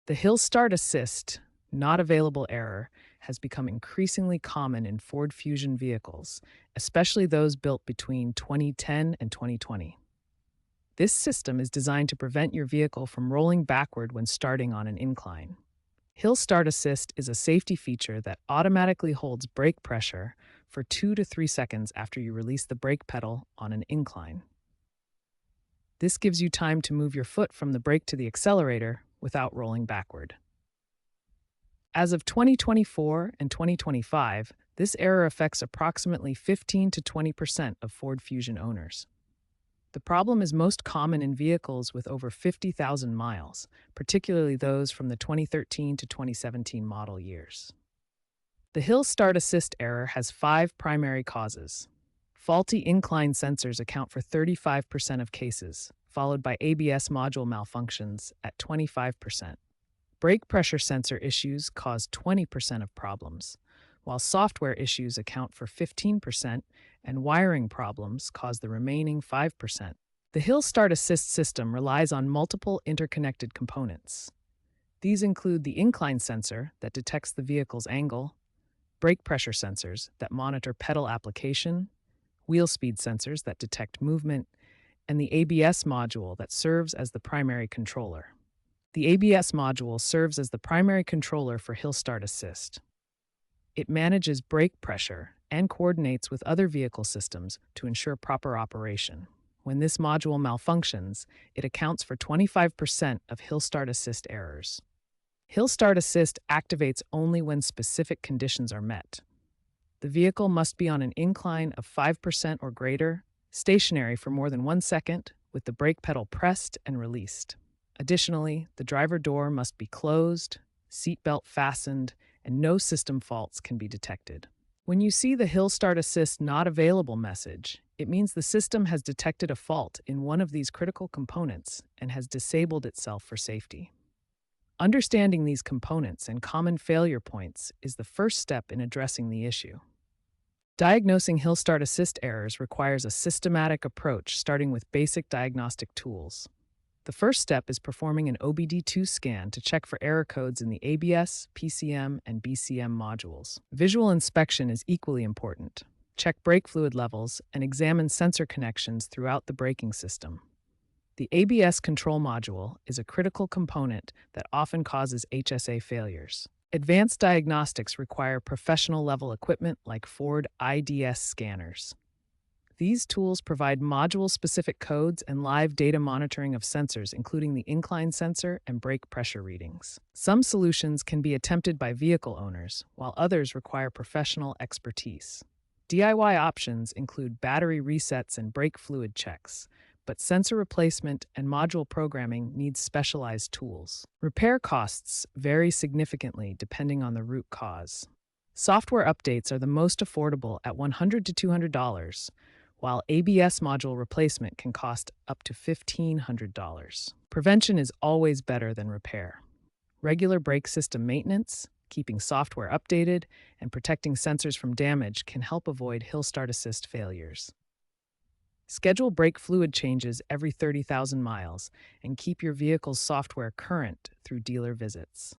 The Hill Start Assist, not available error, has become increasingly common in Ford Fusion vehicles, especially those built between 2010 and 2020. This system is designed to prevent your vehicle from rolling backward when starting on an incline. Hill Start Assist is a safety feature that automatically holds brake pressure for 2 to 3 seconds after you release the brake pedal on an incline. This gives you time to move your foot from the brake to the accelerator without rolling backward. As of 2024 and 2025, this error affects approximately 15 to 20% of Ford Fusion owners. The problem is most common in vehicles with over 50,000 miles, particularly those from the 2013 to 2017 model years. The Hill Start Assist error has 5 primary causes. Faulty incline sensors account for 35% of cases, followed by ABS module malfunctions at 25%. Brake pressure sensor issues cause 20% of problems, while software issues account for 15% and wiring problems cause the remaining 5%. The Hill Start Assist system relies on multiple interconnected components. These include the incline sensor that detects the vehicle's angle, brake pressure sensors that monitor pedal application, wheel speed sensors that detect movement, and the ABS module that serves as the primary controller. The ABS module serves as the primary controller for Hill Start Assist. It manages brake pressure and coordinates with other vehicle systems to ensure proper operation. When this module malfunctions, it accounts for 25% of Hill Start Assist errors. Hill Start Assist activates only when specific conditions are met. The vehicle must be on an incline of 5% or greater, stationary for more than 1 second, with the brake pedal pressed and released. Additionally, the driver door must be closed, seatbelt fastened, and no system faults can be detected. When you see the Hill Start Assist not available message, it means the system has detected a fault in one of these critical components and has disabled itself for safety. Understanding these components and common failure points is the first step in addressing the issue. Diagnosing Hill Start Assist errors requires a systematic approach starting with basic diagnostic tools. The first step is performing an OBD2 scan to check for error codes in the ABS, PCM, and BCM modules. Visual inspection is equally important. Check brake fluid levels and examine sensor connections throughout the braking system. The ABS control module is a critical component that often causes HSA failures. Advanced diagnostics require professional-level equipment like Ford IDS scanners. These tools provide module-specific codes and live data monitoring of sensors, including the incline sensor and brake pressure readings. Some solutions can be attempted by vehicle owners, while others require professional expertise. DIY options include battery resets and brake fluid checks, but sensor replacement and module programming need specialized tools. Repair costs vary significantly depending on the root cause. Software updates are the most affordable at $100 to $200, while ABS module replacement can cost up to $1,500. Prevention is always better than repair. Regular brake system maintenance, keeping software updated, and protecting sensors from damage can help avoid Hill Start Assist failures. Schedule brake fluid changes every 30,000 miles and keep your vehicle's software current through dealer visits.